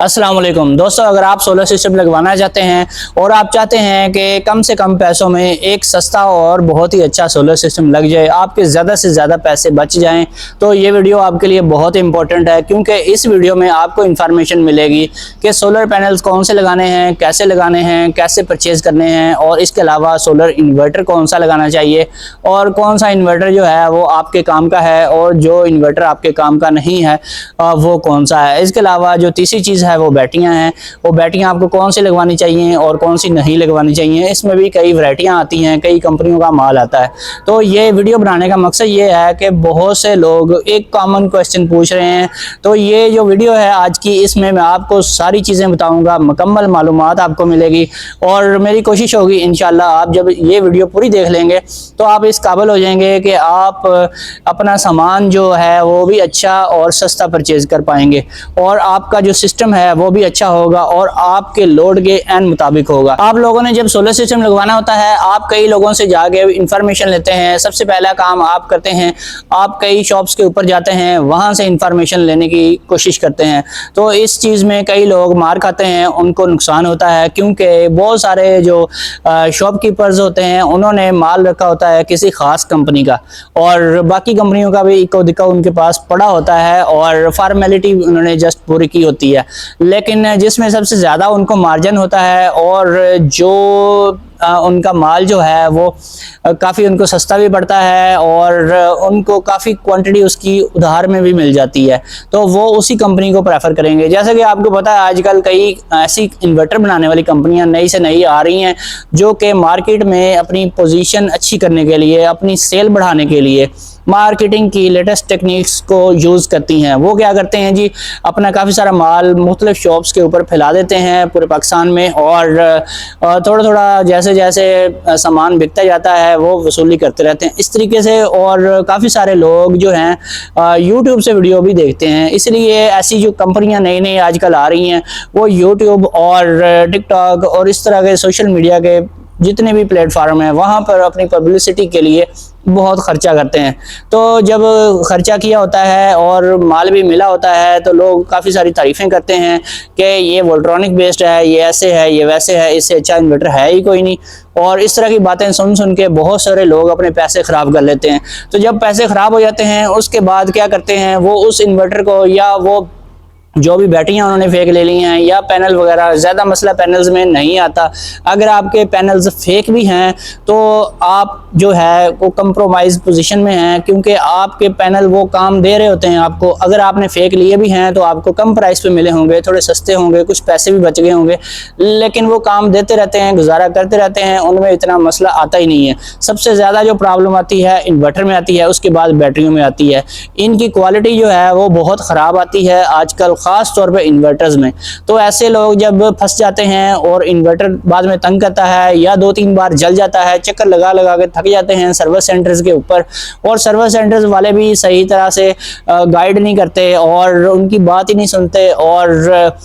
अस्सलाम वालेकुम दोस्तों, अगर आप सोलर सिस्टम लगवाना चाहते हैं और आप चाहते हैं कि कम से कम पैसों में एक सस्ता और बहुत ही अच्छा सोलर सिस्टम लग जाए, आपके ज़्यादा से ज़्यादा पैसे बच जाएं, तो ये वीडियो आपके लिए बहुत इंपॉर्टेंट है। क्योंकि इस वीडियो में आपको इन्फॉर्मेशन मिलेगी कि सोलर पैनल्स कौन से लगाने हैं, कैसे परचेज़ करने हैं, और इसके अलावा सोलर इन्वर्टर कौन सा लगाना चाहिए और कौन सा इन्वर्टर जो है वो आपके काम का है और जो इन्वर्टर आपके काम का नहीं है वो कौन सा है। इसके अलावा जो तीसरी चीज़ है वो बैटरियां हैं, वो बैटरियां आपको कौन सी लगवानी चाहिए और कौन सी नहीं लगवानी चाहिए। इसमें भी कई वैरायटियां आती हैं, कई कंपनियों का माल आता है। तो ये वीडियो बनाने का मकसद ये है कि बहुत से लोग एक कॉमन क्वेश्चन पूछ रहे हैं, तो ये जो वीडियो है आज की, इसमें मैं आपको सारी चीज़ें बताऊंगा, मुकम्मल मालूमात आपको मिलेगी। और मेरी कोशिश होगी इंशाल्लाह आप जब ये वीडियो पूरी देख लेंगे तो आप इस काबिल हो जाएंगे कि आप अपना सामान जो है वो भी अच्छा और सस्ता परचेज कर पाएंगे, और आपका जो सिस्टम है वो भी अच्छा होगा और आपके लोड के एन मुताबिक होगा। आप लोगों ने जब सोलर सिस्टम लगवाना होता है, आप कई लोगों से जाके इंफॉर्मेशन लेते हैं। सबसे पहला काम आप करते हैं, आप कई शॉप्स के ऊपर जाते हैं, वहां से इंफॉर्मेशन लेने की कोशिश करते हैं। तो इस चीज़ में कई लोग मार खाते हैं, उनको नुकसान होता है, क्योंकि बहुत सारे जो शॉपकीपर्स होते हैं उन्होंने माल रखा होता है किसी खास कंपनी का, और बाकी कंपनियों का भी इक्को दिक्का उनके पास पड़ा होता है और फॉर्मेलिटी उन्होंने जस्ट पूरी की होती है। लेकिन जिसमें सबसे ज़्यादा उनको मार्जिन होता है और जो उनका माल जो है वो काफ़ी उनको सस्ता भी पड़ता है और उनको काफ़ी क्वांटिटी उसकी उधार में भी मिल जाती है, तो वो उसी कंपनी को प्रेफर करेंगे। जैसा कि आपको पता है आजकल कई ऐसी इन्वर्टर बनाने वाली कंपनियां नई से नई आ रही हैं जो कि मार्केट में अपनी पोजीशन अच्छी करने के लिए, अपनी सेल बढ़ाने के लिए मार्केटिंग की लेटेस्ट टेक्निक्स को यूज़ करती हैं। वो क्या करते हैं जी, अपना काफ़ी सारा माल मुख्तलिफ शॉप्स के ऊपर फैला देते हैं पूरे पाकिस्तान में, और थोड़ा थोड़ा जैसे जैसे सामान बिकता जाता है वो वसूली करते रहते हैं इस तरीके से। और काफ़ी सारे लोग जो हैं यूट्यूब से वीडियो भी देखते हैं, इसलिए ऐसी जो कंपनियां नई नई आजकल आ रही हैं वो यूट्यूब और टिकटॉक और इस तरह के सोशल मीडिया के जितने भी प्लेटफार्म हैं वहाँ पर अपनी पब्लिसिटी के लिए बहुत खर्चा करते हैं। तो जब खर्चा किया होता है और माल भी मिला होता है तो लोग काफ़ी सारी तारीफ़ें करते हैं कि ये वोल्ट्रॉनिक बेस्ड है, ये ऐसे है, ये वैसे है, इससे अच्छा इन्वर्टर है ही कोई नहीं, और इस तरह की बातें सुन सुन के बहुत सारे लोग अपने पैसे ख़राब कर लेते हैं। तो जब पैसे ख़राब हो जाते हैं उसके बाद क्या करते हैं, वो उस इन्वर्टर को या वो जो भी बैटरियां उन्होंने फेक ले ली हैं या पैनल वगैरह, ज़्यादा मसला पैनल्स में नहीं आता। अगर आपके पैनल्स फेक भी हैं तो आप जो है वो कंप्रोमाइज़ पोजीशन में हैं, क्योंकि आपके पैनल वो काम दे रहे होते हैं आपको। अगर आपने फेक लिए भी हैं तो आपको कम प्राइस पे मिले होंगे, थोड़े सस्ते होंगे, कुछ पैसे भी बच गए होंगे, लेकिन वो काम देते रहते हैं, गुजारा करते रहते हैं, उनमें इतना मसला आता ही नहीं है। सबसे ज़्यादा जो प्रॉब्लम आती है इन्वर्टर में आती है, उसके बाद बैटरियों में आती है। इनकी क्वालिटी जो है वो बहुत ख़राब आती है आजकल, खास तौर पे इन्वर्टर्स में। तो ऐसे लोग जब फंस जाते हैं और इन्वर्टर बाद में तंग करता है या 2-3 बार जल जाता है, चक्कर लगा लगा के थक जाते हैं सर्विस सेंटर्स के ऊपर, और सर्विस सेंटर्स वाले भी सही तरह से गाइड नहीं करते और उनकी बात ही नहीं सुनते और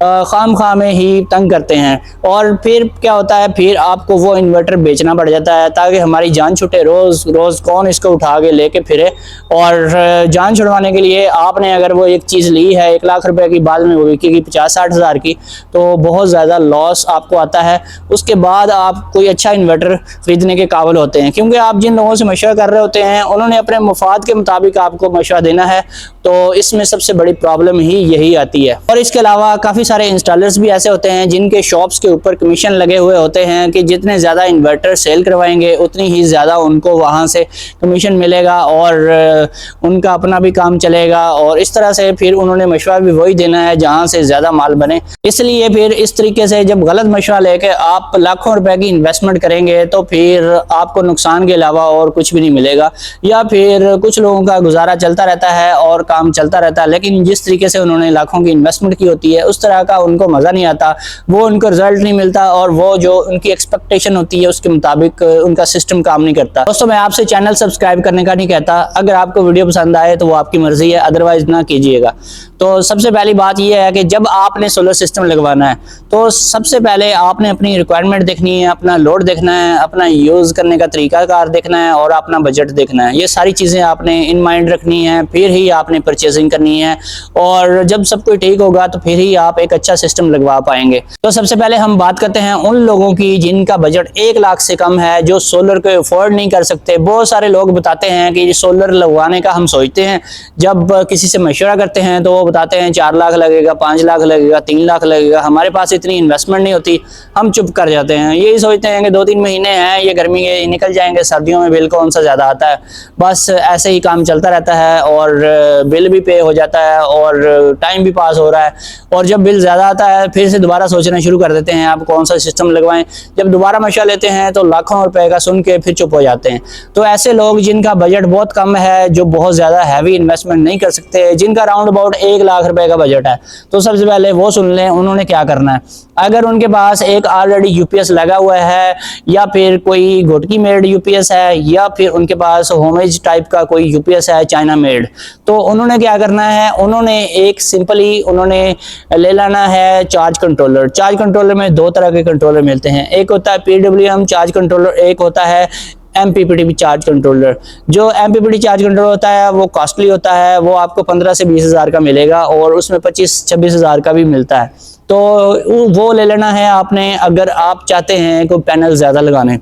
खाम खा में ही तंग करते हैं। और फिर क्या होता है, फिर आपको वो इन्वर्टर बेचना पड़ जाता है ताकि हमारी जान छूटे। रोज़ रोज़ कौन इसको उठा के लेके फिरे, और जान छुड़वाने के लिए आपने अगर वो एक चीज़ ली है 1 लाख रुपए की, बाद में वो बिकेगी 50-60 हज़ार की, तो बहुत ज़्यादा लॉस आपको आता है। उसके बाद आप कोई अच्छा इन्वर्टर ख़रीदने के काबिल होते हैं, क्योंकि आप जिन लोगों से मशवरा कर रहे होते हैं उन्होंने अपने मुफाद के मुताबिक आपको मशवरा देना है, तो इसमें सबसे बड़ी प्रॉब्लम ही यही आती है। और इसके अलावा काफ़ी सारे इंस्टॉलर्स भी ऐसे होते हैं जिनके शॉप्स के ऊपर कमीशन लगे हुए होते हैं कि जितने ज़्यादा इन्वर्टर सेल करवाएंगे उतनी ही ज़्यादा उनको वहाँ से कमीशन मिलेगा और उनका अपना भी काम चलेगा, और इस तरह से फिर उन्होंने मशवरा भी वही देना है जहाँ से ज़्यादा माल बने। इसलिए फिर इस तरीके से जब गलत मशवरा लेके आप लाखों रुपए की इन्वेस्टमेंट करेंगे तो फिर आपको नुकसान के अलावा और कुछ भी नहीं मिलेगा, या फिर कुछ लोगों का गुजारा चलता रहता है और काम चलता रहता है, लेकिन जिस तरीके से उन्होंने लाखों की इन्वेस्टमेंट की होती है उस तरह का उनको मज़ा नहीं आता, वो उनको रिजल्ट नहीं मिलता, और वो जो उनकी एक्सपेक्टेशन होती है उसके मुताबिक उनका सिस्टम काम नहीं करता। दोस्तों, मैं आपसे चैनल सब्सक्राइब करने का नहीं कहता, अगर आपको वीडियो पसंद आए तो वो आपकी मर्जी है, अदरवाइज ना कीजिएगा। तो सबसे पहली बात यह है कि जब आपने सोलर सिस्टम लगवाना है तो सबसे पहले आपने अपनी रिक्वायरमेंट देखनी है, अपना लोड देखना है, अपना यूज़ करने का तरीकाकार देखना है और अपना बजट देखना है। ये सारी चीज़ें आपने इन माइंड रखनी है, फिर ही आपने परचेजिंग करनी है। और जब सब कुछ ठीक होगा तो फिर ही आप एक एक अच्छा सिस्टम लगवा पाएंगे। तो सबसे पहले हम बात करते हैं उन लोगों की जिनका बजट 1 लाख से कम है, जो सोलर को अफोर्ड नहीं कर सकते। बहुत सारे लोग बताते हैं कि सोलर लगवाने का हम सोचते हैं, जब किसी से मशवरा करते हैं तो वो बताते हैं 4 लाख लगेगा, 5 लाख लगेगा, 3 लाख लगेगा। हमारे पास इतनी इन्वेस्टमेंट नहीं होती, हम चुप कर जाते हैं। यही सोचते हैं कि 2-3 महीने हैं, ये गर्मी के निकल जाएंगे, सर्दियों में बिल कौन सा ज़्यादा आता है। बस ऐसे ही काम चलता रहता है और बिल भी पे हो जाता है और टाइम भी पास हो रहा है। और जब बिल ज़्यादा आता है फिर से दोबारा सोचना शुरू कर देते हैं आप कौन सा सिस्टम लगवाएं। जब दोबारा मशवरा लेते हैं तो लाखों रुपए का सुन के फिर चुप हो जाते हैं। तो ऐसे लोग जिनका बजट बहुत कम है, जो बहुत ज़्यादा हैवी इन्वेस्टमेंट नहीं कर सकते, जिनका राउंड अबाउट 1 लाख रुपए का बजट है, तो सबसे पहले वो सुन लें उन्होंने क्या करना है। अगर उनके पास एक ऑलरेडी यूपीएस लगा हुआ है, या फिर कोई घोटकी मेड यूपीएस है, या फिर उनके पास होमेज टाइप का कोई यूपीएस है चाइना मेड, तो उन्होंने क्या करना है, उन्होंने एक सिंपली उन्होंने ले लेना है चार्ज कंट्रोलर। चार्ज कंट्रोलर में 2 तरह के कंट्रोलर मिलते हैं, एक होता है पीडब्ल्यूएम चार्ज कंट्रोलर, एक होता है एमपीपीटी चार्ज कंट्रोलर। जो एमपीपीटी चार्ज कंट्रोलर होता है वो कॉस्टली होता है, वो आपको 15 से 20 हज़ार का मिलेगा और उसमें 25-26 हज़ार का भी मिलता है। तो वो ले लेना है आपने। अगर आप चाहते हैं कोई पैनल ज़्यादा लगाने,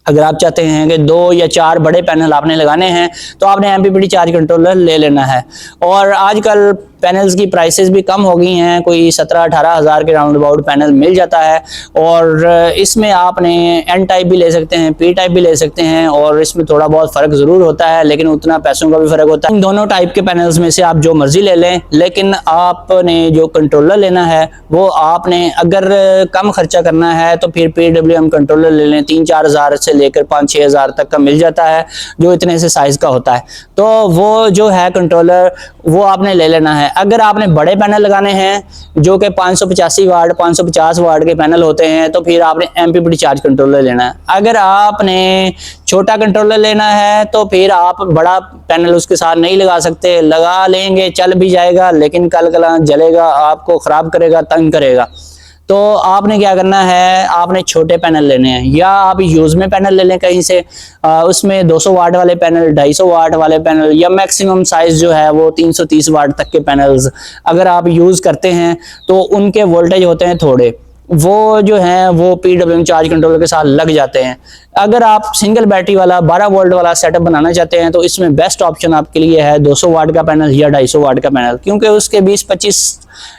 अगर आप चाहते हैं कि 2 या 4 बड़े पैनल आपने लगाने हैं, तो आपने एमपीपीटी चार्ज कंट्रोलर ले लेना है। और आजकल पैनल्स की प्राइसेस भी कम हो गई हैं, कोई 17-18 हज़ार के राउंड अबाउट पैनल मिल जाता है। और इसमें आपने एन टाइप भी ले सकते हैं, पी टाइप भी ले सकते हैं, और इसमें थोड़ा बहुत फ़र्क ज़रूर होता है, लेकिन उतना पैसों का भी फ़र्क होता है। इन दोनों टाइप के पैनल्स में से आप जो मर्जी ले लें, लेकिन आपने जो कंट्रोलर लेना है वो आपने अगर कम खर्चा करना है तो फिर PWM कंट्रोलर ले लें। 3-4 हज़ार से लेकर 5-6 हज़ार तक का मिल जाता है, जो इतने से साइज़ का होता है। तो वो जो है कंट्रोलर वो आपने ले लेना है। अगर आपने बड़े पैनल लगाने हैं जो कि 585 वाट 550 वाट के पैनल होते हैं, तो फिर आपने एमपीपीटी चार्ज कंट्रोलर लेना है। अगर आपने छोटा कंट्रोलर लेना है तो फिर आप बड़ा पैनल उसके साथ नहीं लगा सकते। लगा लेंगे चल भी जाएगा, लेकिन कल कल जलेगा, आपको ख़राब करेगा, तंग करेगा। तो आपने क्या करना है, आपने छोटे पैनल लेने हैं, या आप यूज़ में पैनल ले लें कहीं से, उसमें 200 वाट वाले पैनल, 250 वाट वाले पैनल, या मैक्सिमम साइज़ जो है वो 330 वाट तक के पैनल्स अगर आप यूज़ करते हैं तो उनके वोल्टेज होते हैं थोड़े, वो जो हैं वो PWM चार्ज कंट्रोलर के साथ लग जाते हैं। अगर आप सिंगल बैटरी वाला 12 वोल्ट वाला सेटअप बनाना चाहते हैं तो इसमें बेस्ट ऑप्शन आपके लिए है 200 वाट का पैनल या 250 वाट का पैनल, क्योंकि उसके 20-25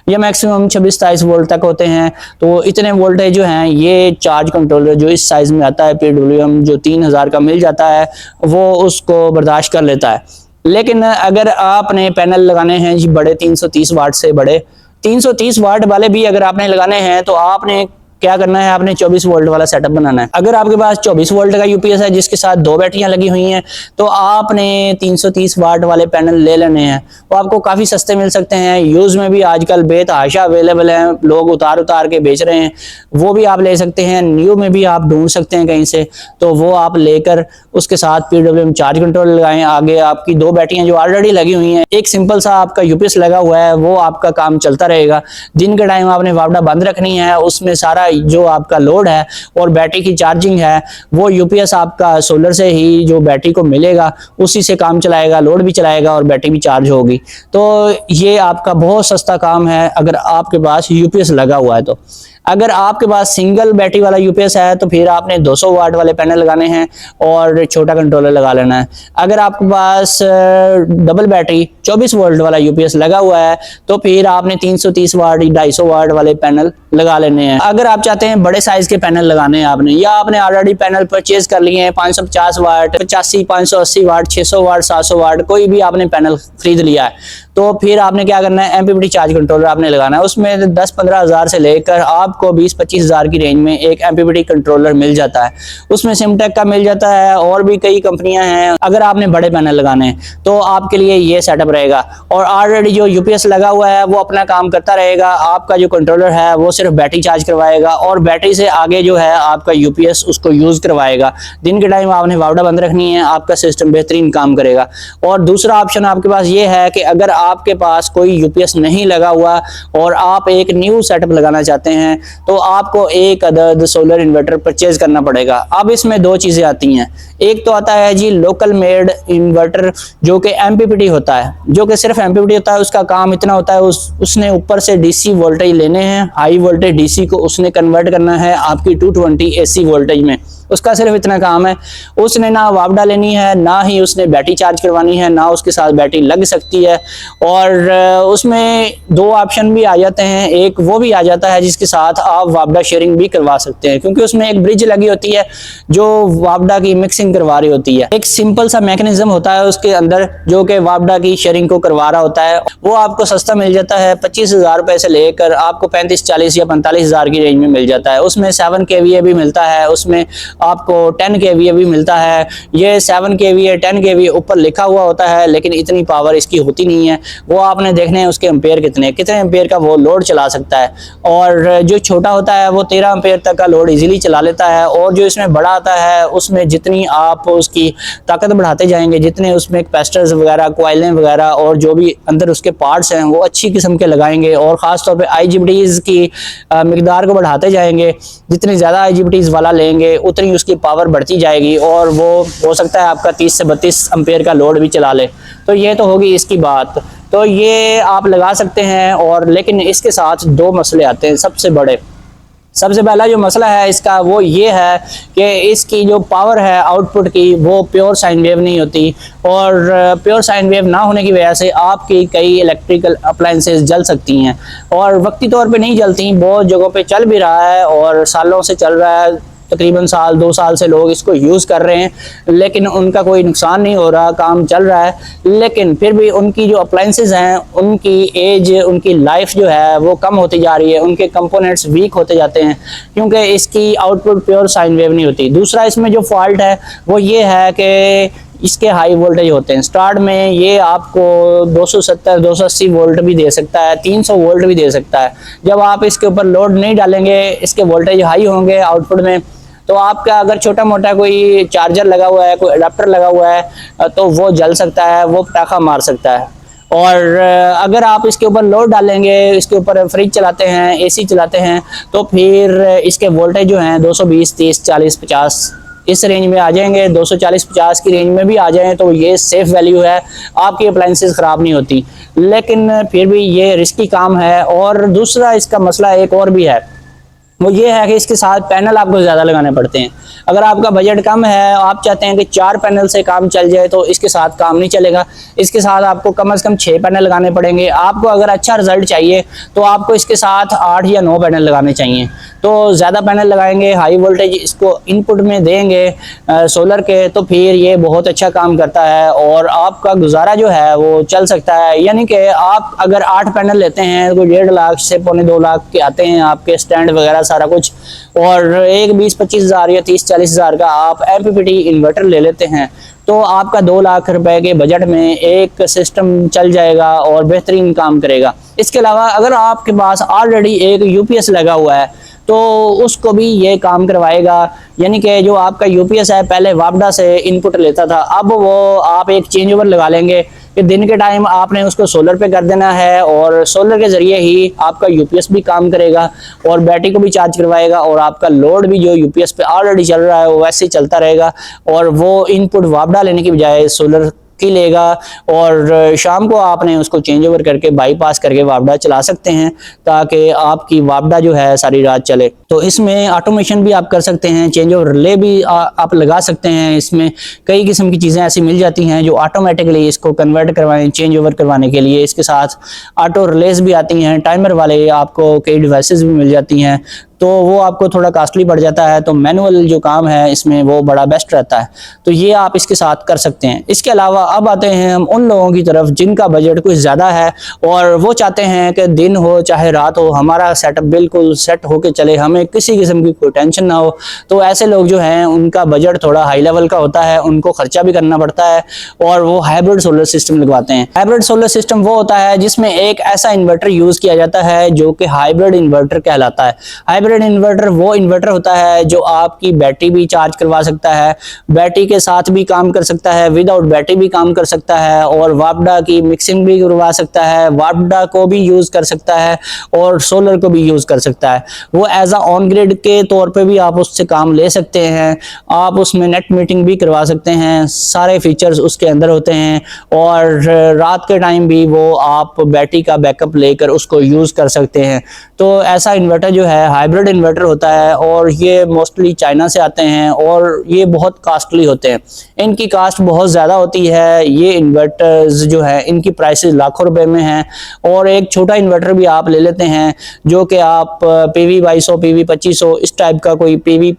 या मैक्सिमम 26-27 वोल्ट तक होते हैं। तो इतने वोल्टेज जो हैं ये चार्ज कंट्रोलर जो इस साइज़ में आता है PWM जो 3000 का मिल जाता है वो उसको बर्दाश्त कर लेता है। लेकिन अगर आपने पैनल लगाने हैं जी बड़े 330 वाट से बड़े, 330 वाट वाले भी अगर आपने लगाने हैं तो आपने क्या करना है, आपने 24 वोल्ट वाला सेटअप बनाना है। अगर आपके पास 24 वोल्ट का यूपीएस है जिसके साथ 2 बैटरियां लगी हुई हैं, तो आपने 330 वाट वाले पैनल ले लेने हैं। वो आपको काफ़ी सस्ते मिल सकते हैं, यूज़ में भी आजकल बेतहाशा अवेलेबल हैं, लोग उतार के बेच रहे हैं, वो भी आप ले सकते हैं। न्यू में भी आप ढूंढ सकते हैं कहीं से, तो वो आप लेकर उसके साथ PWM चार्ज कंट्रोल लगाएं। आगे आपकी 2 बैटरियां जो ऑलरेडी लगी हुई हैं, एक सिंपल सा आपका यूपीएस लगा हुआ है, वो आपका काम चलता रहेगा। दिन के टाइम आपने वापडा बंद रखनी है, उसमें सारा जो आपका लोड है और बैटरी की चार्जिंग है वो यूपीएस आपका सोलर से ही जो बैटरी को मिलेगा उसी से काम चलाएगा, लोड भी चलाएगा और बैटरी भी चार्ज होगी। तो ये आपका बहुत सस्ता काम है अगर आपके पास यूपीएस लगा हुआ है। तो अगर आपके पास सिंगल बैटरी वाला यूपीएस है तो फिर आपने 200 वाट वाले पैनल लगाने हैं और छोटा कंट्रोलर लगा लेना है। अगर आपके पास डबल बैटरी 24 वोल्ट वाला यूपीएस लगा हुआ है तो फिर आपने 330 वाट 250 वाट वाले पैनल लगा लेने हैं। अगर आप चाहते हैं बड़े साइज के पैनल लगाने हैं आपने, या आपने ऑलरेडी पैनल परचेज कर लिए हैं 550 वाट 85 580 वाट 600 वाट 700 वाट कोई भी आपने पैनल खरीद लिया है, तो फिर आपने क्या करना है, एमपीपीटी चार्ज कंट्रोलर आपने लगाना है। उसमें 10-15 हज़ार से लेकर आपको 20-25 हज़ार की रेंज में एक एमपीपीटी कंट्रोलर मिल जाता है। उसमें सिमटेक का मिल जाता है और भी कई कंपनियां हैं। अगर आपने बड़े पैनल लगाने हैं तो आपके लिए ये सेटअप रहेगा, और ऑलरेडी जो यूपीएस लगा हुआ है वो अपना काम करता रहेगा। आपका जो कंट्रोलर है वो सिर्फ बैटरी चार्ज करवाएगा जाएगा और बैटरी से आगे जो है आपका यूपीएस उसको यूज करवाएगा। दिन के टाइम आपने वापडा बंद रखनी है, आपका सिस्टम बेहतरीन काम करेगा। और दूसरा ऑप्शन आपके पास ये है कि अगर आपके पास कोई यूपीएस नहीं लगा हुआ और आप एक न्यू सेटअप लगाना चाहते हैं तो आपको एक अदद सोलर इन्वर्टर परचेज करना पड़ेगा। अब इसमें दो चीजें आती हैं, एक तो आता है जी लोकल मेड इन्वर्टर जो कि एमपीपीटी होता है, जो कि सिर्फ एमपीपीटी होता है। उसका काम इतना होता है उसने ऊपर से डीसी वोल्टेज लेने हैं, हाई वोल्टेज डीसी को उसने कन्वर्ट करना है आपकी 220 एसी वोल्टेज में, उसका सिर्फ इतना काम है। उसने ना वापडा लेनी है, ना ही उसने बैटरी चार्ज करवानी है, ना उसके साथ बैटरी लग सकती है। और उसमें दो ऑप्शन भी आ जाते हैं, एक वो भी आ जाता है जिसके साथ आप वापडा शेयरिंग भी करवा सकते हैं, क्योंकि उसमें एक ब्रिज लगी होती है जो वापडा की मिक्सिंग करवा रही होती है। एक सिंपल सा मैकेनिज्म होता है उसके अंदर जो कि वापडा की शेयरिंग को करवा रहा होता है। वो आपको सस्ता मिल जाता है, 25,000 रुपए से लेकर आपको 35, 40 या 45,000 की रेंज में मिल जाता है। उसमें 7 kVA भी मिलता है, उसमें आपको 10 kVA भी मिलता है। ये 7 kVA 10 kVA ऊपर लिखा हुआ होता है, लेकिन इतनी पावर इसकी होती नहीं है। वो आपने देखने हैं उसके एम्पेयर कितने एम्पेयर का वो लोड चला सकता है। और जो छोटा होता है वो 13 एम्पेयर तक का लोड इजीली चला लेता है। और जो इसमें बड़ा आता है उसमें जितनी आप उसकी ताकत बढ़ाते जाएंगे, जितने उसमें कैपेसिटर्स वगैरह, कॉइलें वगैरह और जो भी अंदर उसके पार्ट्स हैं वो अच्छी किस्म के लगाएंगे। और खासतौर पे IGBTs की मिकदार को बढ़ाते जाएंगे, जितनी ज़्यादा IGBTs वाला लेंगे उतनी उसकी पावर बढ़ती जाएगी और वो हो सकता है आपका 30 से 32 एम्पेयर का लोड भी चला ले। तो ये तो होगी इसकी बात, तो ये आप लगा सकते हैं। और लेकिन इसके साथ दो मसले आते हैं सबसे बड़े। सबसे पहला जो मसला है इसका वो ये है कि इसकी जो पावर है आउटपुट की वो प्योर साइन वेव नहीं होती। और प्योर साइन वेव ना होने की वजह से आपकी कई इलेक्ट्रिकल अप्लायंसेस जल सकती हैं और वक्ती तौर पे नहीं जलती, बहुत जगहों पे चल भी रहा है और सालों से चल रहा है, तकरीबन साल 2 साल से लोग इसको यूज़ कर रहे हैं, लेकिन उनका कोई नुकसान नहीं हो रहा, काम चल रहा है। लेकिन फिर भी उनकी जो अप्लायंसेस हैं उनकी एज, उनकी लाइफ जो है वो कम होती जा रही है, उनके कंपोनेंट्स वीक होते जाते हैं क्योंकि इसकी आउटपुट प्योर साइन वेव नहीं होती। दूसरा इसमें जो फॉल्ट है वो ये है कि इसके हाई वोल्टेज होते हैं। स्टार्ट में ये आपको 270 280 वोल्ट भी दे सकता है, 300 वोल्ट भी दे सकता है। जब आप इसके ऊपर लोड नहीं डालेंगे, इसके वोल्टेज हाई होंगे आउटपुट में, तो आपका अगर छोटा मोटा कोई चार्जर लगा हुआ है, कोई अडाप्टर लगा हुआ है तो वो जल सकता है, वो पटाखा मार सकता है। और अगर आप इसके ऊपर लोड डालेंगे, इसके ऊपर फ्रिज चलाते हैं, AC चलाते हैं, तो फिर इसके वोल्टेज जो हैं 220 30 40 50 इस रेंज में आ जाएंगे। 240-50 की रेंज में भी आ जाएं तो ये सेफ वैल्यू है, आपकी अप्लायंसेस ख़राब नहीं होती। लेकिन फिर भी ये रिस्की काम है। और दूसरा इसका मसला एक और भी है, वो ये है कि इसके साथ पैनल आपको ज़्यादा लगाने पड़ते हैं। अगर आपका बजट कम है, आप चाहते हैं कि 4 पैनल से काम चल जाए, तो इसके साथ काम नहीं चलेगा। इसके साथ आपको कम से कम 6 पैनल लगाने पड़ेंगे। आपको अगर अच्छा रिजल्ट चाहिए तो आपको इसके साथ 8 या 9 पैनल लगाने चाहिए। तो ज़्यादा पैनल लगाएंगे, हाई वोल्टेज इसको इनपुट में देंगे सोलर के, तो फिर ये बहुत अच्छा काम करता है और आपका गुजारा जो है वो चल सकता है। यानी कि आप अगर 8 पैनल लेते हैं तो 1.5 लाख से 2.25 लाख के आते हैं आपके स्टैंड वगैरह सारा कुछ, और एक 20-25 हज़ार या 30-40 हज़ार का आप एमपीपीटी इन्वर्टर ले लेते हैं तो आपका 2 लाख रुपए के बजट में एक सिस्टम चल जाएगा और बेहतरीन काम करेगा। इसके अलावा अगर आपके पास ऑलरेडी एक यूपीएस लगा हुआ है तो उसको भी ये काम करवाएगा। यानी कि जो आपका यूपीएस है पहले वापडा से इनपुट लेता था, अब वो आप एक चेंज ओवर लगा लेंगे कि दिन के टाइम आपने उसको सोलर पे कर देना है और सोलर के ज़रिए ही आपका यूपीएस भी काम करेगा और बैटरी को भी चार्ज करवाएगा और आपका लोड भी जो यूपीएस पे ऑलरेडी चल रहा है वो वैसे ही चलता रहेगा। और वो इनपुट वापडा लेने की बजाय सोलर की लेगा और शाम को आपने उसको चेंज ओवर करके बाईपास करके वापडा चला सकते हैं ताकि आपकी वापडा जो है सारी रात चले। तो इसमें ऑटोमेशन भी आप कर सकते हैं, चेंज ओवर रिले भी आप लगा सकते हैं। इसमें कई किस्म की चीज़ें ऐसी मिल जाती हैं जो ऑटोमेटिकली इसको कन्वर्ट करवाएं, चेंज ओवर करवाने के लिए। इसके साथ ऑटो रिलेज भी आती हैं, टाइमर वाले आपको कई डिवाइसेस भी मिल जाती हैं, तो वो आपको थोड़ा कॉस्टली पड़ जाता है। तो मैनुअल जो काम है इसमें वो बड़ा बेस्ट रहता है, तो ये आप इसके साथ कर सकते हैं। इसके अलावा अब आते हैं हम उन लोगों की तरफ जिनका बजट कुछ ज़्यादा है और वो चाहते हैं कि दिन हो चाहे रात हो हमारा सेटअप बिल्कुल सेट होके चले, हमें किसी किस्म की कोई टेंशन ना हो। तो ऐसे लोग जो हैं उनका बजट थोड़ा हाई लेवल का होता है, उनको खर्चा भी करना पड़ता है और वो हाइब्रिड सोलर सिस्टम लगवाते हैं। हाइब्रिड सोलर सिस्टम वो होता है जिसमें एक ऐसा इन्वर्टर यूज़ किया जाता है जो कि हाइब्रिड इन्वर्टर कहलाता है। हाइब्रिड हाइब्रिड इन्वर्टर वो इन्वर्टर होता है जो आपकी बैटरी भी चार्ज करवा सकता है, बैटरी के साथ भी काम कर सकता है, विदाउट बैटरी भी काम कर सकता है, और वापडा की मिक्सिंग भी करवा सकता है, वापडा को भी यूज कर सकता है और सोलर को भी यूज कर सकता है। वो एज अ ऑन ग्रिड के तौर पे भी आप उससे काम ले सकते हैं, आप उसमें नेट मीटिंग भी करवा सकते हैं, सारे फीचर्स उसके अंदर होते हैं। और रात के टाइम भी वो आप बैटरी का बैकअप लेकर उसको यूज कर सकते हैं। तो ऐसा इन्वर्टर जो है हाइब्रिड इन्वर्टर होता है, और ये मोस्टली चाइना से आते हैं और ये बहुत कॉस्टली होते हैं, इनकी कास्ट बहुत ज़्यादा होती है। ये इन्वर्टर्स जो है इनकी प्राइसेस लाखों रुपए में हैं। और एक छोटा इन्वर्टर भी आप ले लेते हैं जो कि आप PV 2200 PV 2500 इस टाइप का कोई PV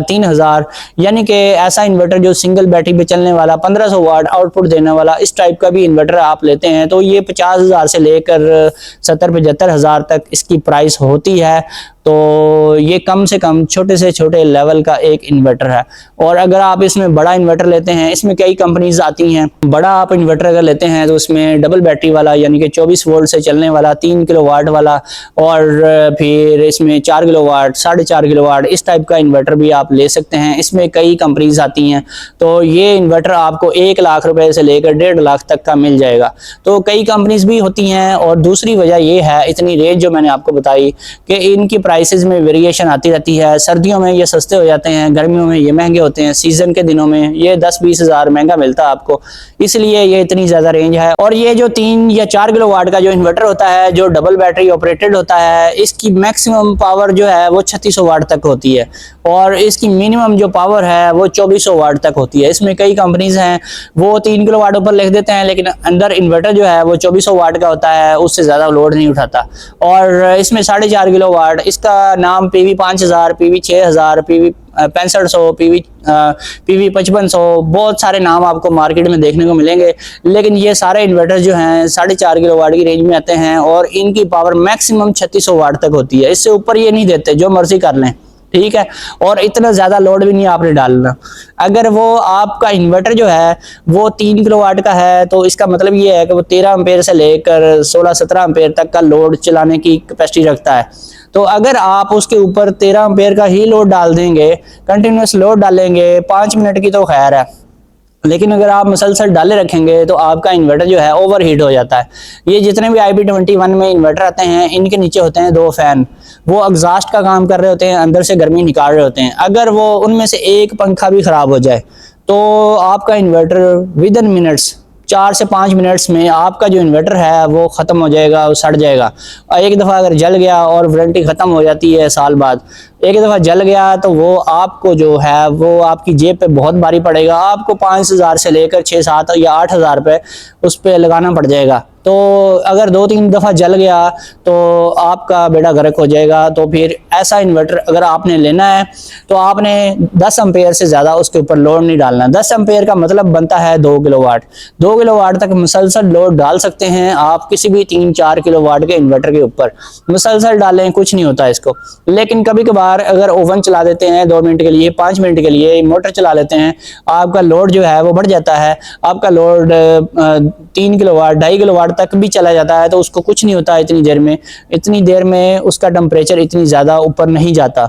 3000, यानी कि ऐसा इन्वर्टर जो सिंगल बैटरी पे चलने वाला 1500 वाट आउटपुट देने वाला इस टाइप का भी इन्वर्टर आप लेते हैं तो ये 50,000 से लेकर 70-75,000 तक इसकी प्राइस होती है। तो ये कम से कम छोटे से छोटे लेवल का एक इन्वर्टर है। और अगर आप इसमें बड़ा इन्वर्टर लेते हैं, इसमें कई कंपनीज आती हैं, बड़ा आप इन्वर्टर अगर लेते हैं तो उसमें डबल बैटरी वाला यानी कि 24 वोल्ट से चलने वाला 3 किलोवाट वाला, और फिर इसमें 4 किलोवाट 4.5 किलोवाट इस टाइप का इन्वर्टर भी आप ले सकते हैं। इसमें कई कंपनीज आती हैं, तो ये इन्वर्टर आपको 1 लाख रुपए से लेकर 1.5 लाख तक का मिल जाएगा। तो कई कंपनीज भी होती हैं। और दूसरी वजह ये है, इतनी रेंज जो मैंने आपको बताई कि इनकी प्राइसेस में वेरिएशन आती रहती है। सर्दियों में ये सस्ते हो जाते हैं, गर्मियों में ये महंगे होते हैं, सीजन के दिनों में ये 10-20 हज़ार महंगा मिलता है आपको, इसलिए ये इतनी ज़्यादा रेंज है। और ये जो 3 या 4 किलोवाट का जो इन्वर्टर होता है जो डबल बैटरी ऑपरेटेड होता है, इसकी मैक्सिमम पावर जो है वो 3600 वाट तक होती है, और इसकी मिनिमम जो पावर है वो 2400 वाट तक होती है। इसमें कई कंपनीज हैं वो 3 किलोवाट ऊपर लिख देते हैं, लेकिन अंदर इन्वर्टर जो है वो 2400 वाट का होता है, उससे ज़्यादा लोड नहीं उठाता। और इसमें 4.5 किलोवाट, इसका नाम PV 5000, PV 6000, PV 6500, PV 5500, बहुत सारे नाम आपको मार्केट में देखने को मिलेंगे। लेकिन ये सारे इन्वर्टर जो हैं 4.5 किलोवाट की रेंज में आते हैं, और इनकी पावर मैक्सिमम 3600 वाट तक होती है, इससे ऊपर ये नहीं देते, जो मर्जी कर लें, ठीक है। और इतना ज़्यादा लोड भी नहीं आपने डालना। अगर वो आपका इन्वर्टर जो है वो 3 किलोवाट का है तो इसका मतलब ये है कि वो 13 एम्पेयर से लेकर 16-17 एम्पेयर तक का लोड चलाने की कैपेसिटी रखता है। तो अगर आप उसके ऊपर 13 एम्पेयर का ही लोड डाल देंगे, कंटिन्यूस लोड डालेंगे 5 मिनट की तो खैर है, लेकिन अगर आप मुसलसल डाले रखेंगे तो आपका इन्वर्टर जो है ओवर हीट हो जाता है। ये जितने भी IP21 में इन्वर्टर आते हैं, इनके नीचे होते हैं 2 फैन, वो एग्जॉस्ट का काम कर रहे होते हैं, अंदर से गर्मी निकाल रहे होते हैं। अगर वो उनमें से एक पंखा भी खराब हो जाए तो आपका इन्वर्टर विद इन मिनट्स 4 से 5 मिनट्स में आपका जो इन्वर्टर है वो ख़त्म हो जाएगा, वो सड़ जाएगा। एक दफ़ा अगर जल गया, और वारंटी ख़त्म हो जाती है साल बाद, एक दफ़ा जल गया तो वो आपको जो है वो आपकी जेब पे बहुत भारी पड़ेगा। आपको 5,000 से लेकर 6-7 या 8,000 रुपये उस पर लगाना पड़ जाएगा। तो अगर 2-3 दफ़ा जल गया तो आपका बेड़ा गर्क हो जाएगा। तो फिर ऐसा इन्वर्टर अगर आपने लेना है तो आपने 10 एम्पेयर से ज़्यादा उसके ऊपर लोड नहीं डालना। 10 एम्पेयर का मतलब बनता है 2 किलोवाट। 2 किलोवाट तक मुसलसल लोड डाल सकते हैं आप किसी भी 3-4 किलोवाट के इन्वर्टर के ऊपर, मुसलसल डालें, कुछ नहीं होता इसको। लेकिन कभी कभार अगर ओवन चला देते हैं 2 मिनट के लिए, 5 मिनट के लिए, मोटर चला लेते हैं, आपका लोड जो है वो बढ़ जाता है, आपका लोड 3 किलोवाट 2.5 किलोवाट तक भी चला जाता है, तो उसको कुछ नहीं होता। इतनी देर में उसका टेम्परेचर इतनी ज़्यादा ऊपर नहीं जाता,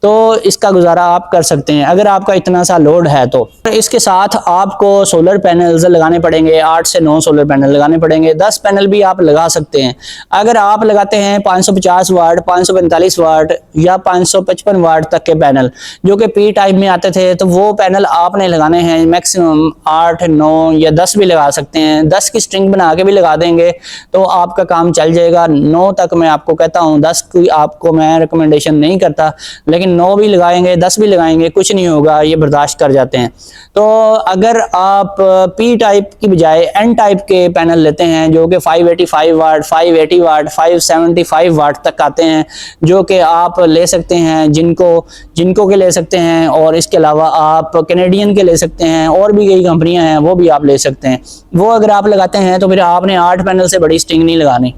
तो इसका गुजारा आप कर सकते हैं अगर आपका इतना सा लोड है। तो इसके साथ आपको सोलर पैनल्स लगाने पड़ेंगे, 8 से 9 सोलर पैनल लगाने पड़ेंगे। 10 पैनल भी आप लगा सकते हैं। अगर आप लगाते हैं 550 वाट, 545 वाट या 555 वाट तक के पैनल जो कि P टाइप में आते थे, तो वो पैनल आपने लगाने हैं मैक्सिमम 8, 9 या 10 भी लगा सकते हैं। 10 की स्ट्रिंग बना के भी लगा देंगे तो आपका काम चल जाएगा। 9 तक मैं आपको कहता हूँ, 10 की आपको मैं रिकमेंडेशन नहीं करता, लेकिन 9 भी लगाएंगे, 10 भी लगाएंगे, कुछ नहीं होगा, ये बर्दाश्त कर जाते हैं। तो अगर आप P टाइप की बजाय N टाइप के पैनल लेते हैं जो कि 585 वाट, 580 वाट, 575 वाट तक आते हैं, जो कि आप ले सकते हैं, जिनको के ले सकते हैं, और इसके अलावा आप कैनेडियन के ले सकते हैं, और भी कई कंपनियां हैं वो भी आप ले सकते हैं। वो अगर आप लगाते हैं तो फिर आपने 8 पैनल से बड़ी स्ट्रिंग नहीं लगानी।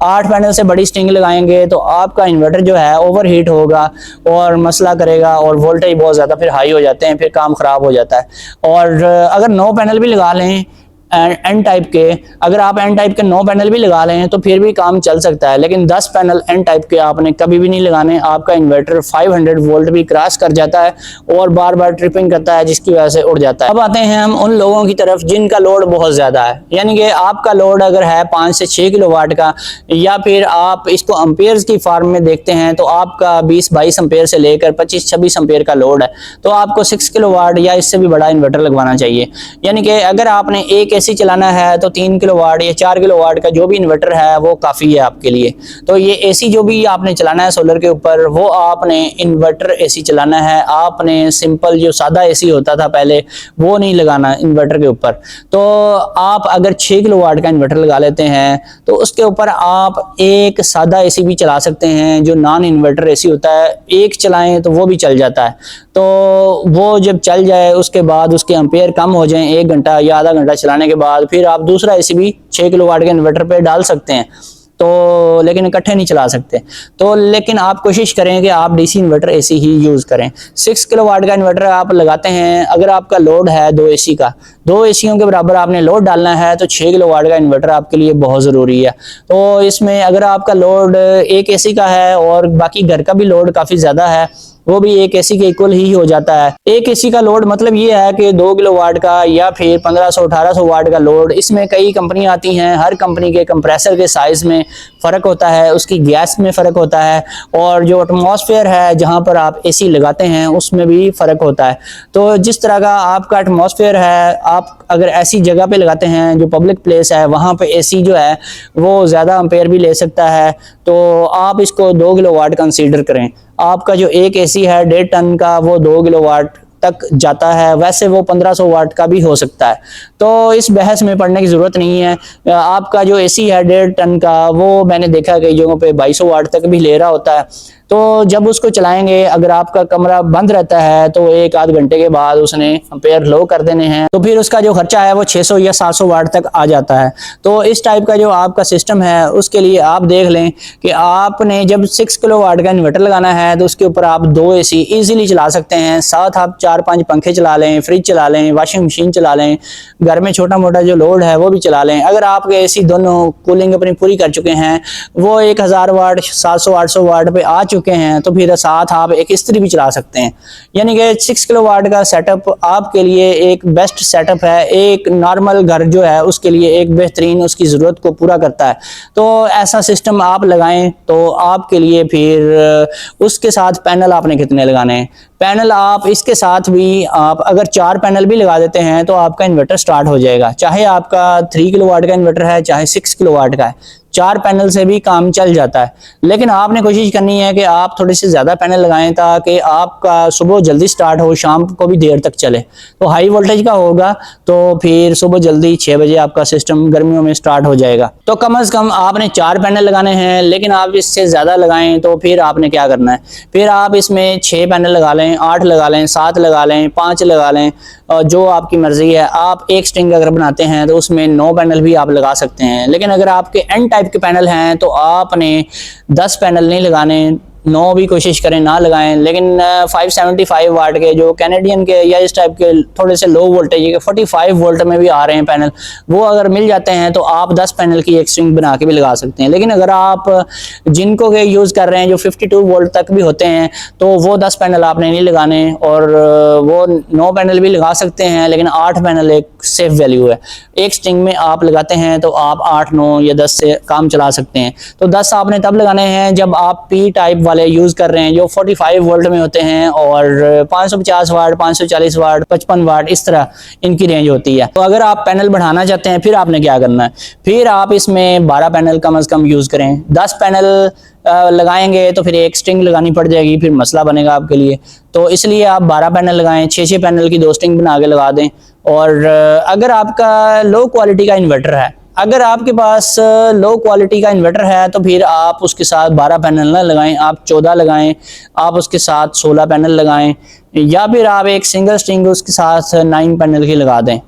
8 पैनल से बड़ी स्ट्रिंग लगाएंगे तो आपका इन्वर्टर जो है ओवर हीट होगा और मसला करेगा, और वोल्टेज बहुत ज़्यादा फिर हाई हो जाते हैं, फिर काम ख़राब हो जाता है। और अगर 9 पैनल भी लगा लें एन टाइप के, अगर आप एन टाइप के 9 पैनल भी लगा लें तो फिर भी काम चल सकता है, लेकिन 10 पैनल एन टाइप के आपने कभी भी नहीं लगाने। आपका इन्वर्टर 500 वोल्ट भी क्रॉस कर जाता है और बार बार ट्रिपिंग करता है, जिसकी वजह से उड़ जाता है। अब आते हैं हम उन लोगों की तरफ जिनका लोड बहुत ज्यादा है, यानी कि आपका लोड अगर है 5 से 6 किलोवाट का, या फिर आप इसको एम्पेयर्स की फॉर्म में देखते हैं तो आपका 20-22 एम्पेयर से लेकर 25-26 एम्पेयर का लोड है, तो आपको 6 किलोवाट या इससे भी बड़ा इन्वर्टर लगवाना चाहिए। यानी कि अगर आपने एक एसी चलाना है तो 3 किलोवाट या 4 किलोवाट का जो भी इन्वर्टर है वो काफ़ी है आपके लिए। तो ये एसी जो भी आपने चलाना है सोलर के ऊपर, वो आपने इन्वर्टर एसी चलाना है। आपने सिंपल जो सादा एसी होता था पहले वो नहीं लगाना इन्वर्टर के ऊपर। तो आप अगर 6 किलोवाट का इन्वर्टर लगा लेते हैं तो उसके ऊपर आप एक सादा एसी भी चला सकते हैं, जो नॉन इन्वर्टर एसी होता है, एक चलाएं तो वो भी चल जाता है। तो वो जब चल जाए उसके बाद उसके एम्पेयर कम हो जाएं 1 घंटा या आधा घंटा चलाने के बाद, फिर आप दूसरा एसी भी 6 किलोवाट के इन्वर्टर पे डाल सकते हैं। तो लेकिन इकट्ठे नहीं चला सकते। तो लेकिन आप कोशिश करें कि आप डीसी इन्वर्टर एसी ही यूज़ करें। 6 किलोवाट का इन्वर्टर आप लगाते हैं, अगर आपका लोड है 2 एसी का, 2 एसियों के बराबर आपने लोड डालना है, तो 6 किलोवाट का इन्वर्टर आपके लिए बहुत ज़रूरी है। तो इसमें अगर आपका लोड एक एसी का है और बाकी घर का भी लोड काफ़ी ज़्यादा है, वो भी एक एसी के इक्वल ही हो जाता है। एक एसी का लोड मतलब ये है कि 2 किलोवाट का या फिर 1500-1800 वाट का लोड। इसमें कई कंपनियां आती हैं, हर कंपनी के कंप्रेसर के साइज में फ़र्क होता है, उसकी गैस में फ़र्क होता है, और जो एटमॉस्फेयर है जहां पर आप एसी लगाते हैं उसमें भी फ़र्क होता है। तो जिस तरह का आपका एटमॉस्फेयर है, आप अगर ऐसी जगह पे लगाते हैं जो पब्लिक प्लेस है, वहां पे एसी जो है वो ज़्यादा एम्पेयर भी ले सकता है, तो आप इसको 2 किलोवाट कंसीडर करें। आपका जो एक एसी है 1.5 टन का, वो 2 किलोवाट तक जाता है, वैसे वो 1500 वाट का भी हो सकता है। तो इस बहस में पड़ने की ज़रूरत नहीं है। आपका जो एसी है 1.5 टन का, वो मैंने देखा कई जगहों पे 2200 वाट तक भी ले रहा होता है। तो जब उसको चलाएंगे, अगर आपका कमरा बंद रहता है तो 1-आध घंटे के बाद उसने एम्पेयर लो कर देने हैं, तो फिर उसका जो खर्चा है वो 600 या 700 वाट तक आ जाता है। तो इस टाइप का जो आपका सिस्टम है उसके लिए आप देख लें कि आपने जब 6 किलो वाट का इन्वर्टर लगाना है तो उसके ऊपर आप 2 एसी ईजिली चला सकते हैं, साथ आप 4-5 पंखे चला लें, फ्रिज चला लें, वॉशिंग मशीन चला लें, घर में छोटा मोटा जो लोड है वो भी चला लें। अगर आपके एसी दोनों कूलिंग अपनी पूरी कर चुके हैं, वो 1000 वाट 700-800 वाट पे आ चुके हैं, तो फिर साथ आप एक इस्त्री भी चला सकते हैं। यानी कि 6 किलो वाट का सेटअप आपके लिए एक बेस्ट सेटअप है, एक नॉर्मल घर जो है उसके लिए एक बेहतरीन उसकी ज़रूरत को पूरा करता है। तो ऐसा सिस्टम आप लगाएं तो आपके लिए फिर उसके साथ पैनल आपने कितने लगाने हैं, पैनल आप इसके साथ भी आप अगर 4 पैनल भी लगा देते हैं तो आपका इन्वर्टर स्टार्ट हो जाएगा। चाहे आपका 3 किलो वाट का इन्वर्टर है, चाहे 6 किलो वाट का है, 4 पैनल से भी काम चल जाता है। लेकिन आपने कोशिश करनी है कि आप थोड़े से ज़्यादा पैनल लगाएं ताकि आपका सुबह जल्दी स्टार्ट हो, शाम को भी देर तक चले। तो हाई वोल्टेज का होगा तो फिर सुबह जल्दी 6 बजे आपका सिस्टम गर्मियों में स्टार्ट हो जाएगा। तो कम से कम आपने 4 पैनल लगाने हैं, लेकिन आप इससे ज़्यादा लगाएं तो फिर आपने क्या करना है, फिर आप इसमें 6 पैनल लगा लें, 8 लगा लें, 7 लगा लें, 5 लगा लें, जो आपकी मर्जी है। आप एक स्ट्रिंग अगर बनाते हैं तो उसमें 9 पैनल भी आप लगा सकते हैं। लेकिन अगर आपके एन टाइप के पैनल हैं तो आपने 10 पैनल नहीं लगाने, 9 भी कोशिश करें ना लगाएं। लेकिन 575 वाट के जो कैनेडियन के या इस टाइप के थोड़े से लो वोल्टेज के 45 वोल्ट में भी आ रहे हैं पैनल, वो अगर मिल जाते हैं तो आप 10 पैनल की एक स्ट्रिंग बना के भी लगा सकते हैं। लेकिन अगर आप जिनको के यूज़ कर रहे हैं जो 52 वोल्ट तक भी होते हैं तो वो 10 पैनल आपने नहीं लगाने, और वो 9 पैनल भी लगा सकते हैं, लेकिन 8 पैनल एक सेफ वैल्यू है। एक स्ट्रिंग में आप लगाते हैं तो आप 8, 9 या 10 से काम चला सकते हैं। तो 10 आपने तब लगाने हैं जब आप पी टाइप वाले यूज़ कर रहे हैं जो 45 वोल्ट में होते हैं, और 550 वाट, 540 वाट, 55 वाट, इस तरह इनकी रेंज होती है। तो अगर आप पैनल बढ़ाना चाहते हैं फिर आपने क्या करना है, फिर आप इसमें 12 पैनल कम से कम यूज़ करें। 10 पैनल लगाएंगे तो फिर एक स्ट्रिंग लगानी पड़ जाएगी, फिर मसला बनेगा आपके लिए। तो इसलिए आप 12 पैनल लगाएं, 6-6 पैनल की 2 स्ट्रिंग बना के लगा दें। और अगर आपका लो क्वालिटी का इन्वर्टर है, अगर आपके पास लो क्वालिटी का इन्वर्टर है तो फिर आप उसके साथ 12 पैनल ना लगाएं, आप 14 लगाएं, आप उसके साथ 16 पैनल लगाएं, या फिर आप एक सिंगल स्ट्रिंग उसके साथ 9 पैनल की लगा दें।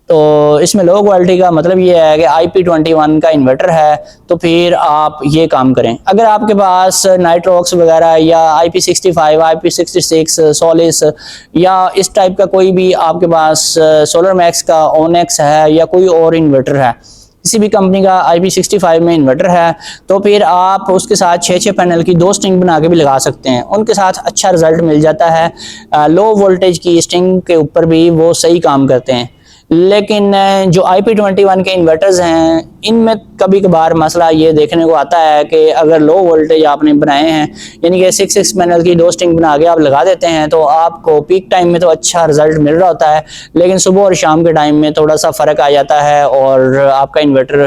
तो इसमें लो क्वालिटी का मतलब ये है कि IP21 का इन्वर्टर है तो फिर आप ये काम करें। अगर आपके पास नाइट्रोक्स वगैरह या IP65, IP66, सोलिस या इस टाइप का कोई भी आपके पास सोलर मैक्स का ओनेक्स है या कोई और इन्वर्टर है, किसी भी कंपनी का IP65 में इन्वर्टर है, तो फिर आप उसके साथ 6-6 पैनल की 2 स्ट्रिंग बना के भी लगा सकते हैं। उनके साथ अच्छा रिजल्ट मिल जाता है। लो वोल्टेज की स्ट्रिंग के ऊपर भी वो सही काम करते हैं। लेकिन जो IP21 के इन्वर्टर्स हैं, इनमें कभी कभार मसला ये देखने को आता है कि अगर लो वोल्टेज आपने बनाए हैं, यानी कि 6 पैनल की 2 स्ट्रिंग बना के आप लगा देते हैं, तो आपको पीक टाइम में तो अच्छा रिजल्ट मिल रहा होता है, लेकिन सुबह और शाम के टाइम में थोड़ा सा फ़र्क आ जाता है और आपका इन्वर्टर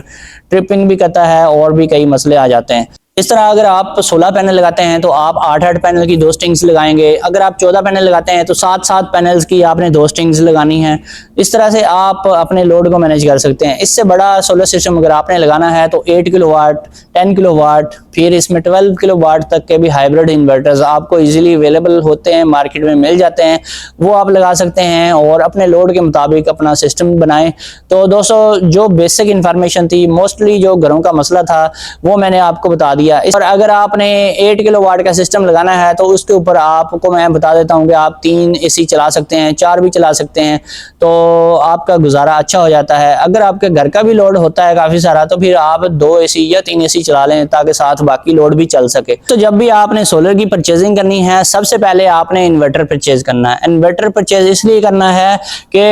ट्रिपिंग भी करता है और भी कई मसले आ जाते हैं। इस तरह अगर आप 16 पैनल लगाते हैं तो आप 8-8 पैनल की 2 स्ट्रिंग्स लगाएंगे। अगर आप 14 पैनल लगाते हैं तो 7-7 पैनल्स की आपने 2 स्ट्रिंग्स लगानी है। इस तरह से आप अपने लोड को मैनेज कर सकते हैं। इससे बड़ा सोलर सिस्टम अगर आपने लगाना है तो 8 किलोवाट, 10 किलोवाट, फिर इसमें 12 किलोवाट तक के भी हाइब्रिड इन्वर्टर्स आपको इजीली अवेलेबल होते हैं, मार्केट में मिल जाते हैं, वो आप लगा सकते हैं और अपने लोड के मुताबिक अपना सिस्टम बनाएं। तो दोस्तों, जो बेसिक इंफॉर्मेशन थी, मोस्टली जो घरों का मसला था, वो मैंने आपको बता दिया। और अगर आपने 8 किलोवाट का सिस्टम लगाना है तो उसके ऊपर आपको मैं बता देता हूं कि आप 3 AC चला सकते हैं, 4 भी चला सकते हैं, तो आपका गुजारा अच्छा हो जाता है। अगर आपके घर का भी लोड होता है काफी सारा, तो फिर आप 2 AC या 3 AC चला लें ताकि साथ बाकी लोड भी चल सके। तो जब भी आपने सोलर की परचेजिंग करनी है, सबसे पहले आपने इन्वर्टर परचेज करना है। इन्वर्टर परचेज इसलिए करना है कि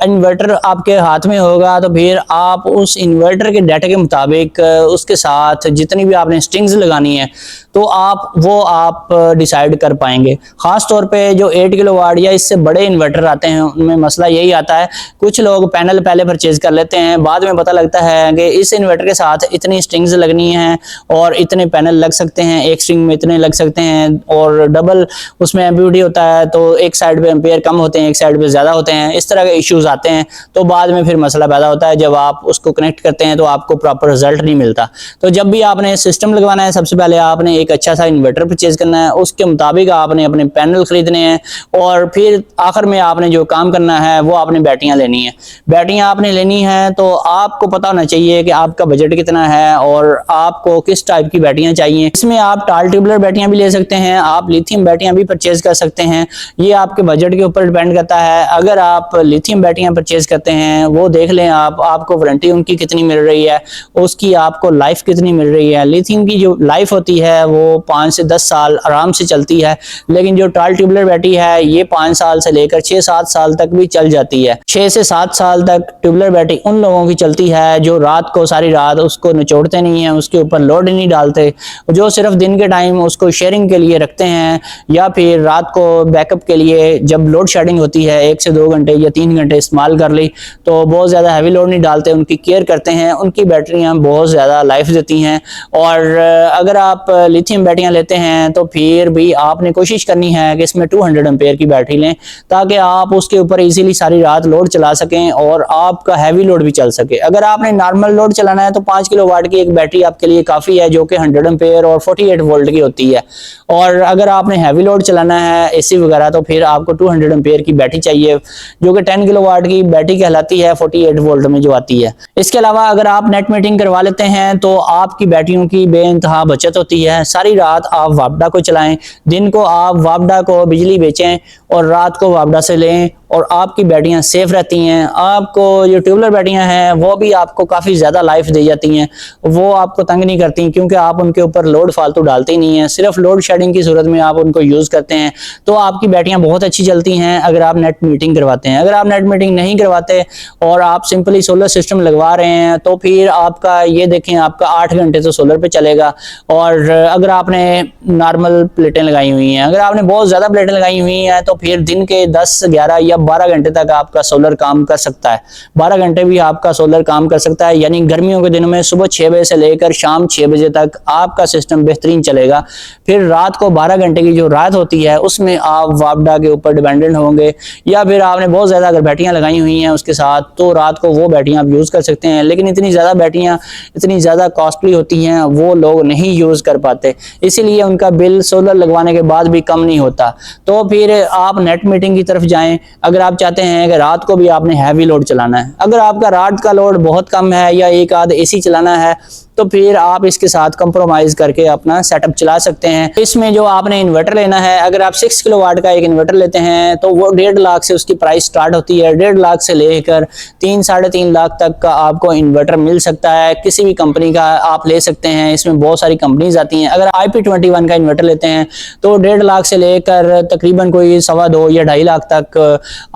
इन्वर्टर आपके हाथ में होगा तो फिर आप उस इन्वर्टर के डाटा के मुताबिक उसके साथ जितनी भी आपने स्ट्रिंग्स लगानी है तो आप डिसाइड कर पाएंगे। खास तौर पे जो 8 किलोवाट या इससे बड़े इन्वर्टर आते हैं उनमें मसला यही आता है, कुछ लोग पैनल पहले परचेज कर लेते हैं, बाद में पता लगता है कि इस इन्वर्टर के साथ इतनी स्ट्रिंग्स लगनी हैं और इतने पैनल लग सकते हैं, एक स्ट्रिंग में इतने लग सकते हैं, और डबल उसमें एम्प्लीट्यूड होता है तो एक साइड पे एम्पेयर कम होते हैं, एक साइड पे ज्यादा होते हैं। इस तरह के इश्यूज आते हैं तो बाद में फिर मसला पैदा होता है। जब आप उसको कनेक्ट करते हैं तो आपको प्रॉपर रिजल्ट नहीं मिलता। तो जब भी आपने सिस्टम लगवाना है, सबसे पहले आपने एक अच्छा सा इन्वर्टर परचेज करना है, उसके मुताबिक आपने अपने पैनल खरीदने हैं और फिर आखिर में आपने जो काम करना है वो आपने बैटरियां लेनी है। बैटरियां आपने लेनी है तो आपको पता होना चाहिए कि आपका बजट कितना है और आपको किस टाइप की बैटरियां चाहिए। इसमें आप टाल ट्यूबुलर बैटरियां भी ले सकते हैं, आप लिथियम बैटरियां भी परचेज कर सकते हैं। ये आपके बजट के ऊपर डिपेंड करता है। अगर आप लिथियम बैटरियां परचेज करते हैं, वो देख लें आपको वारंटी उनकी कितनी मिल रही है, उसकी आपको लाइफ कितनी मिल रही है। लिथियम की जो लाइफ होती है वो 5 से 10 साल आराम से चलती है, लेकिन जो टाल ट्यूबुलर बैटरी है ये 5 साल से लेकर 6-7 साल तक भी चल जाती है। 6 से 7 साल तक ट्यूबुलर बैटरी उन लोगों की चलती है जो रात को सारी रात उसको निचोड़ते नहीं है, उसके ऊपर लोड नहीं डालते, जो सिर्फ दिन के टाइम उसको शेयरिंग के लिए रखते हैं या फिर रात को बैकअप के लिए जब लोड शेडिंग होती है 1 से 2 घंटे या 3 घंटे इस्तेमाल कर ली तो बहुत ज़्यादा हैवी लोड नहीं डालते, उनकी केयर करते हैं, उनकी बैटरियाँ बहुत ज़्यादा लाइफ देती हैं। और अगर आप लिथियम बैटरियाँ लेते हैं तो फिर भी आपने कोशिश करनी है कि इसमें 200 एम्पेयर की बैटरी लें ताकि आप उसके ऊपर इजीली सारी रात लोड चला सकें और आपका हैवी लोड भी चल सके। अगर आपने नॉर्मल लोड चलाना है तो 5 किलोवाट की एक बैटरी आपके लिए काफ़ी है जो कि 100 एम्पेयर और 48 वोल्ट की होती है। और अगर आपने हैवी लोड चलाना है AC वगैरह तो फिर आपको 200 एम्पेयर की बैटरी चाहिए जो कि 10 किलोवाट की बैटरी कहलाती है, 48 वोल्ट में जो आती है। इसके अलावा अगर आप नेट मीटिंग करवा लेते हैं तो आपकी बैटरियों की बेइंतहा बचत होती है। सारी रात आप वापडा को चलाएं, दिन को आप वापडा को बिजली बेचें और रात को वापडा से लें और आपकी बैटरियां सेफ रहती हैं। आपको जो ट्यूबुलर बैटरियां हैं वो भी आपको काफ़ी ज़्यादा लाइफ दे जाती हैं, वो आपको तंग नहीं करती क्योंकि आप उनके ऊपर लोड फालतू डालते ही नहीं हैं, सिर्फ लोड शेडिंग की सूरत में आप उनको यूज़ करते हैं तो आपकी बैटरियां बहुत अच्छी चलती हैं अगर आप नेट मीटिंग करवाते हैं। अगर आप नेट मीटिंग नहीं करवाते और आप सिंपली सोलर सिस्टम लगवा रहे हैं तो फिर आपका ये देखें आपका 8 घंटे तो सोलर पे चलेगा। और अगर आपने नॉर्मल प्लेटें लगाई हुई हैं, अगर आपने बहुत ज़्यादा प्लेटें लगाई हुई हैं तो फिर दिन के 10, 11 या 12 घंटे तक आपका सोलर काम कर सकता है। 12 घंटे भी आपका सोलर काम कर सकता है, यानी गर्मियों के दिनों में सुबह 6 बजे से लेकर शाम 6 बजे तक आपका सिस्टम बेहतरीन चलेगा। फिर रात को 12 घंटे की जो रात होती है उसमें आप वापडा के ऊपर डिपेंडेंट होंगे, या फिर आपने बहुत ज़्यादा अगर बैटरियाँ लगाई हुई हैं उसके साथ तो रात को वो बैटरियाँ आप यूज़ कर सकते हैं। लेकिन इतनी ज़्यादा बैटरियाँ इतनी ज़्यादा कॉस्टली होती हैं वो लोग नहीं यूज़ कर पाते, इसीलिए उनका बिल सोलर लगवाने के बाद भी कम नहीं होता। तो फिर आप नेट मीटिंग की तरफ जाएँ। अगर आप चाहते हैं कि रात को भी आपने हैवी लोड चलाना है, अगर आपका रात का लोड बहुत कम है या एक आध एसी चलाना है, तो फिर आप इसके साथ कंप्रोमाइज करके अपना सेटअप चला सकते हैं। इसमें जो आपने इन्वर्टर लेना है, अगर आप 6 किलोवाट का एक इन्वर्टर लेते हैं तो वो 1.5 लाख से उसकी प्राइस स्टार्ट होती है। 1.5 लाख से लेकर 3 साढ़े 3 लाख तक का आपको इन्वर्टर मिल सकता है। किसी भी कंपनी का आप ले सकते हैं, इसमें बहुत सारी कंपनीज आती हैं। अगर IP21 का इन्वर्टर लेते हैं तो 1.5 लाख से लेकर तकरीबन कोई 2.25 या 2.5 लाख तक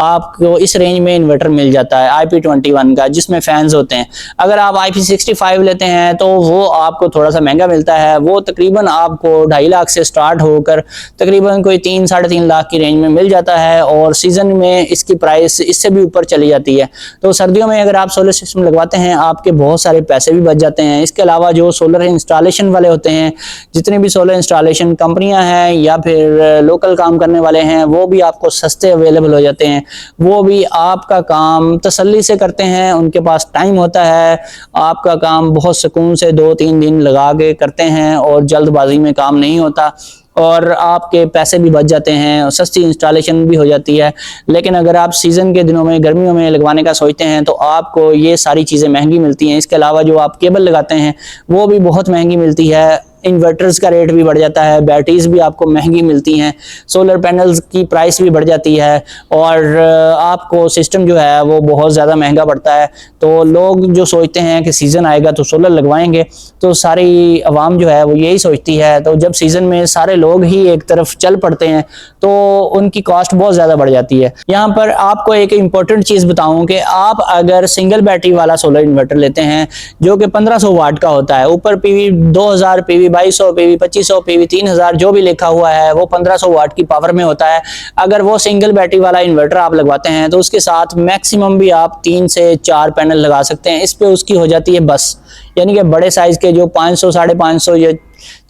आपको इस रेंज में इन्वर्टर मिल जाता है IP21 का, जिसमें फैंस होते हैं। अगर आप IP65 लेते हैं तो वो आपको थोड़ा सा महंगा मिलता है, वो तकरीबन आपको 2.5 लाख से स्टार्ट होकर तकरीबन कोई 3 साढ़े 3 लाख की रेंज में मिल जाता है, और सीजन में इसकी प्राइस इससे भी ऊपर चली जाती है। तो सर्दियों में अगर आप सोलर सिस्टम लगवाते हैं, आपके बहुत सारे पैसे भी बच जाते हैं। इसके अलावा जो सोलर इंस्टॉलेशन वाले होते हैं, जितने भी सोलर इंस्टॉलेशन कंपनियां हैं या फिर लोकल काम करने वाले हैं, वो भी आपको सस्ते अवेलेबल हो जाते हैं। वो भी आपका काम तसल्ली से करते हैं, उनके पास टाइम होता है, आपका काम बहुत सुकून से 2-3 दिन लगा के करते हैं और जल्दबाजी में काम नहीं होता, और आपके पैसे भी बच जाते हैं और सस्ती इंस्टॉलेशन भी हो जाती है। लेकिन अगर आप सीज़न के दिनों में गर्मियों में लगवाने का सोचते हैं तो आपको ये सारी चीज़ें महंगी मिलती हैं। इसके अलावा जो आप केबल लगाते हैं वो भी बहुत महंगी मिलती है, इन्वर्टर्स का रेट भी बढ़ जाता है, बैटरीज भी आपको महंगी मिलती हैं, सोलर पैनल्स की प्राइस भी बढ़ जाती है, और आपको सिस्टम जो है वो बहुत ज़्यादा महंगा पड़ता है। तो लोग जो सोचते हैं कि सीज़न आएगा तो सोलर लगवाएंगे, तो सारी आवाम जो है वो यही सोचती है। तो जब सीज़न में सारे लोग ही एक तरफ चल पड़ते हैं तो उनकी कॉस्ट बहुत ज़्यादा बढ़ जाती है। यहाँ पर आपको एक इम्पोर्टेंट चीज़ बताऊँ कि आप अगर सिंगल बैटरी वाला सोलर इन्वर्टर लेते हैं जो कि 1500 वाट का होता है, ऊपर PV 2000, PV 2200, PV 2500, PV 3000 जो भी लिखा हुआ है वो 1500 वाट की पावर में होता है। अगर वो सिंगल बैटरी वाला इन्वर्टर आप लगवाते हैं तो उसके साथ मैक्सिमम भी आप 3 से 4 पैनल लगा सकते हैं। इस पे उसकी हो जाती है बस, यानी कि बड़े साइज के जो 500, 550 या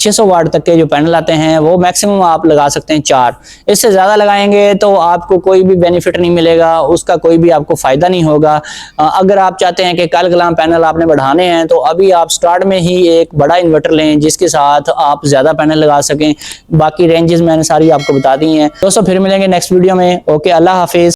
600 वाट तक के जो पैनल आते हैं वो मैक्सिमम आप लगा सकते हैं 4। इससे ज़्यादा लगाएंगे तो आपको कोई भी बेनिफिट नहीं मिलेगा, उसका कोई भी आपको फ़ायदा नहीं होगा। अगर आप चाहते हैं कि कल कलाम पैनल आपने बढ़ाने हैं तो अभी आप स्टार्ट में ही एक बड़ा इन्वर्टर लें जिसके साथ आप ज़्यादा पैनल लगा सकें। बाकी रेंजेस मैंने सारी आपको बता दी हैं। दोस्तों फिर मिलेंगे नेक्स्ट वीडियो में। ओके, अल्लाह हाफिज़।